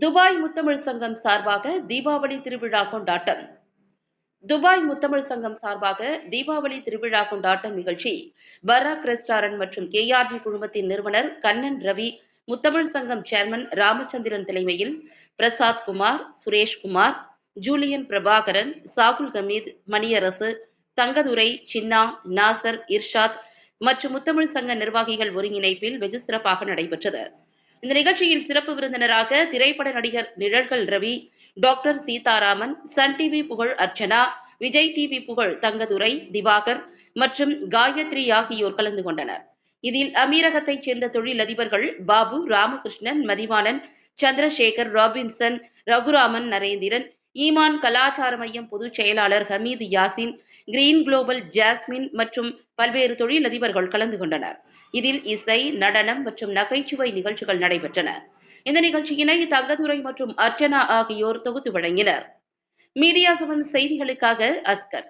Dubai முத்தமிழ் சங்கம் சார்பாக தீபாவளி திருவிழா கொண்டாட்டம். துபாய் முத்தமிழ் சங்கம் சார்பாக தீபாவளி திருவிழா கொண்டாட்டம் நிகழ்ச்சி பராக் ரெஸ்டாரண்ட் மற்றும் KRG குழுமத்தின் நிறுவனர் கண்ணன் ரவி, முத்தமிழ் சங்கம் சேர்மன் ராமச்சந்திரன் தலைமையில் பிரசாத் குமார், சுரேஷ்குமார், ஜூலியன் பிரபாகரன், சாகுல் ஹமீத், மணியரசு, தங்கதுரை, சின்னா, நாசர், இர்ஷாத் மற்றும் முத்தமிழ் சங்க நிர்வாகிகள் ஒருங்கிணைப்பில் வெகு சிறப்பாக நடைபெற்றது. இந்த நிகழ்ச்சியில் சிறப்பு விருந்தினராக திரைப்பட நடிகர் Nizhalgal Ravi, doctor Seetharaman, Sun TV புகழ் அர்ச்சனா, விஜய் டிவி புகழ் தங்கதுரை, திவாகர் மற்றும் காயத்ரி ஆகியோர் கலந்து கொண்டனர். இதில் அமீரகத்தைச் சேர்ந்த தொழிலதிபர்கள் பாபு, ராமகிருஷ்ணன், மதிவாணன், சந்திரசேகர், ராபின்சன், ரகுராமன், நரேந்திரன், ஈமான் கலாச்சார மையம் பொதுச் செயலாளர் Hameed Yasin, green global Jasmine மற்றும் பல்வேறு தொழிலதிபர்கள் கலந்து கொண்டனர். இதில் இசை, நடனம் மற்றும் நகைச்சுவை நிகழ்ச்சிகள் நடைபெற்றன. இந்த நிகழ்ச்சியினை தங்கதுரை மற்றும் அர்ச்சனா ஆகியோர் தொகுத்து வழங்கினர். மீடியா 7 செய்திகளுக்காக அஸ்கர்.